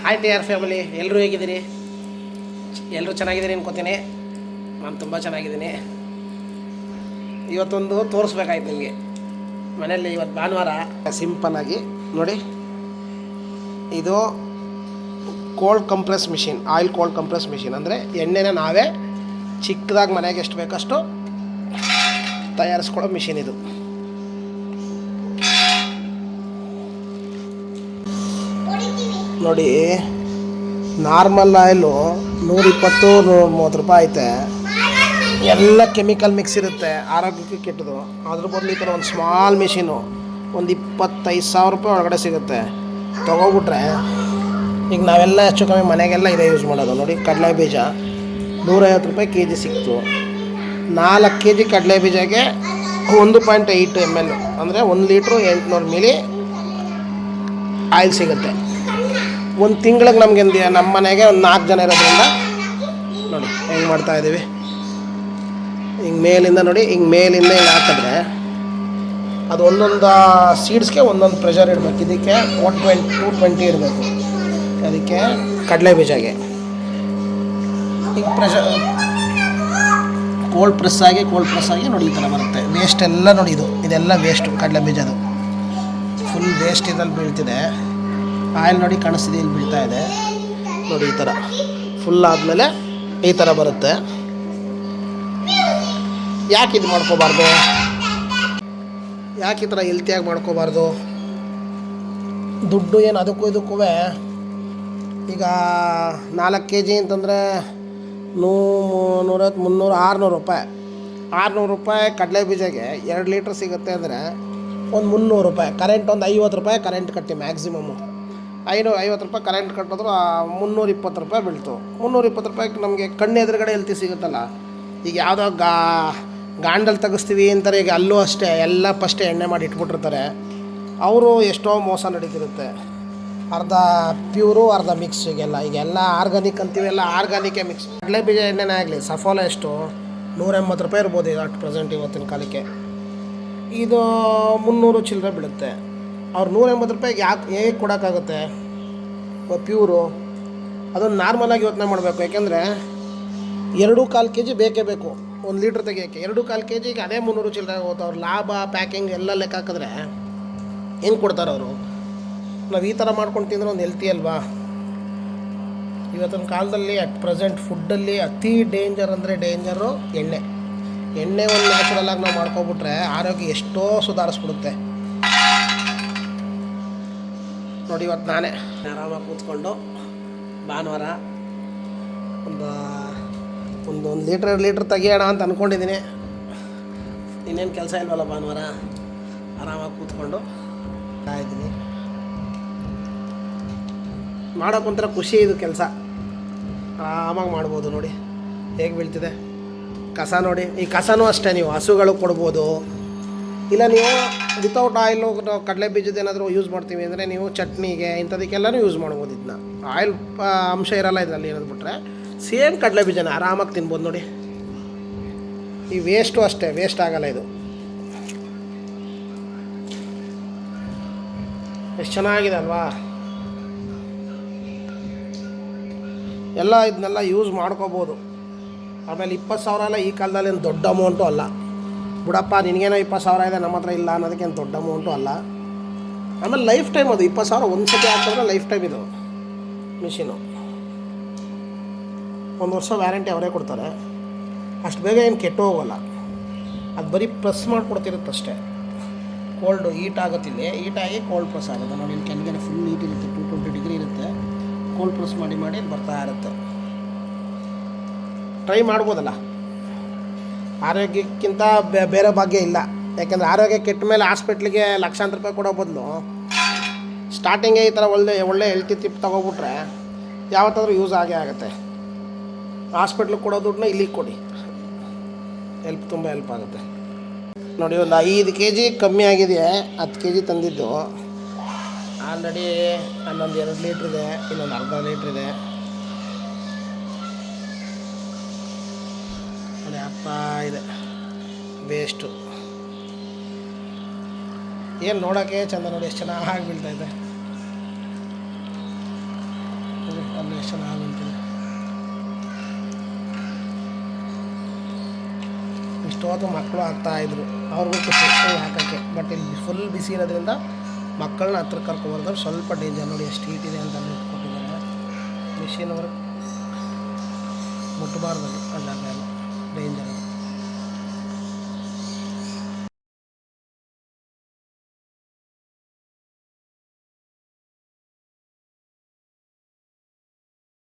Hi T R family, ಎಲ್ಲರೂ ಹೇಗಿದ್ದೀರಿ? ಎಲ್ಲರೂ ಚೆನ್ನಾಗಿದ್ದೀರಿ ಅನ್ಕೋತೀನಿ. ನಾನು ತುಂಬ ಚೆನ್ನಾಗಿದ್ದೀನಿ. ಇವತ್ತೊಂದು ತೋರಿಸ್ಬೇಕಾಯ್ತು ನಿಮಗೆ ಮನೆಯಲ್ಲಿ. ಇವತ್ತು ಭಾನುವಾರ. ಸಿಂಪಲ್ಲಾಗಿ ನೋಡಿ, ಇದು cold compress machine, oil cold compress machine. ಅಂದರೆ ಎಣ್ಣೆನ ನಾವೇ ಚಿಕ್ಕದಾಗಿ ಮನೆಗೆ ಎಷ್ಟು ಬೇಕಷ್ಟು ತಯಾರಿಸ್ಕೊಳ್ಳೋ ಮಿಷಿನ್ ಇದು. ನೋಡಿ, ನಾರ್ಮಲ್ ಆಯಿಲು 120-130 ರೂಪಾಯಿ ಐತೆ. ಎಲ್ಲ ಕೆಮಿಕಲ್ ಮಿಕ್ಸ್ ಇರುತ್ತೆ, ಆರೋಗ್ಯಕ್ಕೆ ಕೆಟ್ಟದು. ಅದ್ರ ಬದಲು ಈ ಥರ ಒಂದು ಸ್ಮಾಲ್ ಮಿಷಿನು ಒಂದು 25,000 ರೂಪಾಯಿ ಒಳಗಡೆ ಸಿಗುತ್ತೆ. ತೊಗೊಬಿಟ್ರೆ ಈಗ ನಾವೆಲ್ಲ ಹೆಚ್ಚು ಕಮ್ಮಿ ಮನೆಗೆಲ್ಲ ಇದೇ ಯೂಸ್ ಮಾಡೋದು. ನೋಡಿ, ಕಡಲೆ ಬೀಜ 150 ರೂಪಾಯಿ ಕೆ ಜಿ ಸಿಕ್ತು. 4 ಕೆ ಜಿ ಕಡಲೆ ಬೀಜಕ್ಕೆ 1.8 ml ಅಂದರೆ 1 ಲೀಟ್ರು 800 ಮಿಲಿ ಆಯಿಲ್ ಸಿಗುತ್ತೆ. ಒಂದು ತಿಂಗಳಿಗೆ ನಮಗೆ ನಮ್ಮ ಮನೆಗೆ ಒಂದು 4 ಜನ ಇರೋದ್ರಿಂದ ನೋಡಿ ಹೆಂಗೆ ಮಾಡ್ತಾಯಿದ್ದೀವಿ. ಹಿಂಗೆ ಮೇಲಿಂದ ನೋಡಿ, ಹಿಂಗೆ ಮೇಲಿಂದ ಹಿಂಗೆ ಹಾಕಿದ್ರೆ ಅದು ಒಂದೊಂದು ಸೀಡ್ಸ್ಗೆ ಒಂದೊಂದು ಪ್ರೆಷರ್ ಇಡಬೇಕು. ಇದಕ್ಕೆ 220 ಇಡಬೇಕು. ಅದಕ್ಕೆ ಕಡಲೆ ಬೀಜಗೆ ಈಗ ಪ್ರೆಷರ್ ಕೋಲ್ಡ್ ಪ್ರೆಸ್ ಆಗಿ ನೋಡಿ ಈ ಥರ ಬರುತ್ತೆ. ವೇಸ್ಟ್ ಎಲ್ಲ ನೋಡಿ, ಇದೆಲ್ಲ ವೇಸ್ಟು. ಕಡಲೆ ಬೀಜದು ಫುಲ್ ವೇಸ್ಟ್ ಇದ್ರಲ್ಲಿ ಬೀಳ್ತಿದೆ. ಆಯಿಲ್ ನೋಡಿ ಕಾಣಿಸ್ತಿದೆ, ಇಲ್ಲಿ ಬೀಳ್ತಾ ಇದೆ ನೋಡಿ. ಈ ಥರ ಫುಲ್ ಆದಮೇಲೆ ಈ ಥರ ಬರುತ್ತೆ. ಯಾಕೆ ಇದು ಮಾಡ್ಕೋಬಾರ್ದು? ಯಾಕೆ ಈ ಥರ ಹೆಲ್ತಿಯಾಗಿ ಮಾಡ್ಕೋಬಾರ್ದು? ದುಡ್ಡು ಏನು ಅದಕ್ಕೂ ಇದಕ್ಕೂ ಈಗ 4 ಕೆ ಜಿ ಅಂತಂದರೆ 100, 300, 600 ರೂಪಾಯಿ. 600 ರೂಪಾಯಿ ಕಡಲೆ ಬೀಜಗೆ 2 ಲೀಟ್ರ್ ಸಿಗುತ್ತೆ ಅಂದರೆ ಒಂದು 300 ರೂಪಾಯಿ. ಕರೆಂಟ್ ಒಂದು 50 ರೂಪಾಯಿ ಕರೆಂಟ್ ಕಟ್ಟಿ ಮ್ಯಾಕ್ಸಿಮಮ್ಮು. 550 ರೂಪಾಯಿ ಕರೆಂಟ್ ಕಟ್ಟಿದ್ರು 320 ರೂಪಾಯಿ ಬೀಳ್ತು. 320 ರೂಪಾಯಿಗೆ ನಮಗೆ ಕಣ್ಣು ಎದುರುಗಡೆ ಹೆಲ್ತಿ ಸಿಗುತ್ತಲ್ಲ. ಈಗ ಯಾವುದೋ ಗಾಂಡಲ್ಲಿ ತೆಗಿಸ್ತೀವಿ ಅಂತಾರೆ. ಈಗ ಅಲ್ಲೂ ಅಷ್ಟೇ, ಎಲ್ಲ ಫಸ್ಟೇ ಎಣ್ಣೆ ಮಾಡಿ ಇಟ್ಬಿಟ್ಟಿರ್ತಾರೆ. ಅವರು ಎಷ್ಟೋ ಮೋಸ ನಡೀತಿರುತ್ತೆ. ಅರ್ಧ ಪ್ಯೂರು, ಅರ್ಧ ಮಿಕ್ಸ್. ಈಗೆಲ್ಲ ಆರ್ಗಾನಿಕ್ ಅಂತೀವಿ, ಎಲ್ಲ ಆರ್ಗಾನಿಕೇ ಮಿಕ್ಸ್. ಕಡಲೆ ಬೀಜ ಎಣ್ಣೆನೇ ಆಗಲಿ, ಸಫೋಲ ಎಷ್ಟು 180 ರೂಪಾಯಿ ಇರ್ಬೋದು ಇದು ಅಟ್ ಪ್ರೆಸೆಂಟ್ ಇವತ್ತಿನ ಕಾಲಕ್ಕೆ. ಇದು 300 ಚಿಲ್ಲರೆ ಬೀಳುತ್ತೆ. ಅವ್ರು 180 ರೂಪಾಯಿಗೆ ಹೇಗೆ ಕೊಡೋಕ್ಕಾಗುತ್ತೆ? ಪ್ಯೂರು ಅದೊಂದು ನಾರ್ಮಲಾಗಿ ಯೋಚನೆ ಮಾಡಬೇಕು. ಯಾಕೆಂದರೆ 2.25 ಕೆ ಜಿ ಬೇಕೇ ಬೇಕು 1 ಲೀಟ್ರ್ ತೆಗಿಯೋಕ್ಕೆ. 2.25 ಕೆ ಜಿಗೆ ಅದೇ 300 ಚಿಲ್ಲರೆ ಹೋಗುತ್ತೆ. ಅವ್ರು ಲಾಭ, ಪ್ಯಾಕಿಂಗ್ ಎಲ್ಲ ಲೆಕ್ಕ ಹಾಕಿದ್ರೆ ಏನು ಕೊಡ್ತಾರೆ ಅವರು? ನಾವು ಈ ಥರ ಮಾಡ್ಕೊಂಡು ತಿಂದರೆ ಒಂದು ಹೆಲ್ತಿ ಅಲ್ವಾ? ಇವತ್ತಿನ ಕಾಲದಲ್ಲಿ ಅಟ್ ಪ್ರೆಸೆಂಟ್ ಫುಡ್ಡಲ್ಲಿ ಅತಿ ಡೇಂಜರ್ ಅಂದರೆ ಡೇಂಜರು ಎಣ್ಣೆ. ಒಂದು ನ್ಯಾಚುರಲಾಗಿ ನಾವು ಮಾಡ್ಕೊಬಿಟ್ರೆ ಆರೋಗ್ಯ ಎಷ್ಟೋ ಸುಧಾರಿಸ್ಬಿಡುತ್ತೆ. ನೋಡಿ, ಇವತ್ತು ನಾನೇ ಆರಾಮಾಗಿ ಕೂತ್ಕೊಂಡು ಭಾನುವಾರ ಒಂದು ಲೀಟ್ರ್ ತೆಗಿಯೋಣ ಅಂತ ಅಂದ್ಕೊಂಡಿದ್ದೀನಿ. ಇನ್ನೇನು ಕೆಲಸ ಇಲ್ವಲ್ಲ ಭಾನುವಾರ, ಆರಾಮಾಗಿ ಕೂತ್ಕೊಂಡು ಇದ್ದೀನಿ. ಮಾಡೋಕ್ಕೊಂಥರ ಖುಷಿ ಇದು ಕೆಲಸ, ಆರಾಮಾಗಿ ಮಾಡ್ಬೋದು. ನೋಡಿ ಹೇಗೆ ಬೀಳ್ತಿದೆ ಕಸ. ನೋಡಿ, ಈ ಕಸನೂ ಅಷ್ಟೇ ನೀವು ಹಸುಗಳಿಗೆ ಕೊಡ್ಬೋದು. ಇಲ್ಲ ನೀವು ವಿತೌಟ್ ಆಯಿಲು ಕಡಲೆ ಬೀಜದ ಏನಾದರೂ ಯೂಸ್ ಮಾಡ್ತೀವಿ ಅಂದರೆ ನೀವು ಚಟ್ನಿಗೆ ಇಂಥದಕ್ಕೆಲ್ಲನೂ ಯೂಸ್ ಮಾಡ್ಬೋದು. ಇದನ್ನ ಆಯಿಲ್ ಅಂಶ ಇರೋಲ್ಲ ಇದರಲ್ಲಿ. ಏನಾದ್ರು ಬಿಟ್ಟರೆ ಸೇಮ್ ಕಡಲೆ ಬೀಜನ ಆರಾಮಾಗಿ ತಿನ್ಬೋದು. ನೋಡಿ, ಈ ವೇಸ್ಟು ಅಷ್ಟೇ, ವೇಸ್ಟ್ ಆಗೋಲ್ಲ ಇದು. ಎಷ್ಟು ಚೆನ್ನಾಗಿದೆ ಅಲ್ವಾ? ಎಲ್ಲ ಇದನ್ನೆಲ್ಲ ಯೂಸ್ ಮಾಡ್ಕೋಬೋದು. ಆಮೇಲೆ 20,000 ಎಲ್ಲ ಈ ಕಾಲದಲ್ಲಿ ಏನು ದೊಡ್ಡ ಅಮೌಂಟು ಅಲ್ಲ. ಬಿಡಪ್ಪ, ನಿನಗೇನೋ 20,000 ಇದೆ, ನಮ್ಮ ಹತ್ರ ಇಲ್ಲ ಅನ್ನೋದಕ್ಕೇನು ದೊಡ್ಡ ಅಮೌಂಟು ಅಲ್ಲ. ಆಮೇಲೆ ಲೈಫ್ ಟೈಮ್ ಅದು 20,000 ಒಂದು ಸತಿ ಹಾಕಿದ್ರೆ ಲೈಫ್ ಟೈಮ್ ಇದು ಮಿಷಿನು. 1 ವರ್ಷ ವ್ಯಾರಂಟಿ ಅವರೇ ಕೊಡ್ತಾರೆ. ಅಷ್ಟು ಬೇಗ ಏನು ಕೆಟ್ಟು ಹೋಗೋಲ್ಲ. ಅದು ಬರೀ ಪ್ರೆಸ್ ಮಾಡಿಕೊಡ್ತಿರುತ್ತಷ್ಟೇ. ಕೋಲ್ಡು ಹೀಟ್ ಆಗುತ್ತಿಲ್ಲ, ಹೀಟಾಗಿ ಕೋಲ್ಡ್ ಪ್ರೆಸ್ ಆಗುತ್ತೆ. ನೋಡಿ, ಇಲ್ಲಿ ಕೆಳಗಡೆ ಫುಲ್ ಹೀಟ್ ಇರುತ್ತೆ, 220 ಡಿಗ್ರಿ ಇರುತ್ತೆ. ಕೋಲ್ಡ್ ಪ್ರೆಸ್ ಮಾಡಿ ಬರ್ತಾ ಇರುತ್ತೆ. ಟ್ರೈ ಮಾಡ್ಬೋದಲ್ಲ. ಆರೋಗ್ಯಕ್ಕಿಂತ ಬೇರೆ ಭಾಗ್ಯ ಇಲ್ಲ. ಯಾಕೆಂದರೆ ಆರೋಗ್ಯ ಕೆಟ್ಟ ಮೇಲೆ ಹಾಸ್ಪಿಟ್ಲಿಗೆ ಲಕ್ಷಾಂತರ ರೂಪಾಯಿ ಕೊಡೋ ಬದಲು ಸ್ಟಾರ್ಟಿಂಗೇ ಈ ಥರ ಒಳ್ಳೆ ಹೆಲ್ತಿ ಟಿಪ್ ತೊಗೊಬಿಟ್ರೆ ಯಾವತ್ತಾದ್ರೂ ಯೂಸ್ ಆಗೇ ಆಗುತ್ತೆ. ಹಾಸ್ಪಿಟ್ಲಿಗೆ ಕೊಡೋ ದುಡ್ಡನ್ನ ಇಲ್ಲಿಗೆ ಕೊಡಿ, ತುಂಬ ಹೆಲ್ಪ್ ಆಗುತ್ತೆ. ನೋಡಿ, ಒಂದು 5 ಕೆ ಜಿ ಕಮ್ಮಿ ಆಗಿದೆ. 10 ಕೆ ಜಿ ತಂದಿದ್ದು ಆಲ್ರೆಡಿ ಇನ್ನೊಂದು 2 ಲೀಟ್ರ್ ಇದೆ, ಇನ್ನೊಂದು ಅರ್ಧ ಲೀಟ್ರ್ ಇದೆ. ನೋಡಿ, ಆಗ್ತಾ ಇದೆ ವೇಸ್ಟು. ಏನು ನೋಡೋಕ್ಕೆ ಚಂದ. ನೋಡಿ ಎಷ್ಟು ಚೆನ್ನಾಗಿ ಬೀಳ್ತಾಯಿದೆ. ಅಲ್ಲಿ ಎಷ್ಟು ಚೆನ್ನಾಗಿ ನಿಂತಿದೆ. ಇಷ್ಟೊತ್ತು ಮಕ್ಕಳು ಹಾಕ್ತಾಯಿದ್ರು, ಅವ್ರಿಗೂ ಖುಷಿ ಹಾಕೋಕ್ಕೆ. ಬಟ್ ಇಲ್ಲಿ ಫುಲ್ ಬಿಸಿ ಇರೋದ್ರಿಂದ ಮಕ್ಕಳನ್ನ ಹತ್ರ ಕರ್ಕೊಬಾರ್ದು, ಸ್ವಲ್ಪ ಡೇಂಜರ್. ನೋಡಿ ಎಷ್ಟು ಹೀಟ್ ಇದೆ ಅಂತ ಅಲ್ಲಿ ಇಟ್ಕೊಟ್ಟಿದ್ದಾರೆ. ಮಿಷಿನ್ ವರ್ಕ್ ಮುಟ್ಟಬಾರ್ದು, ಆ ಜಾಗ ಎಲ್ಲ ಡೇಂಜರ್.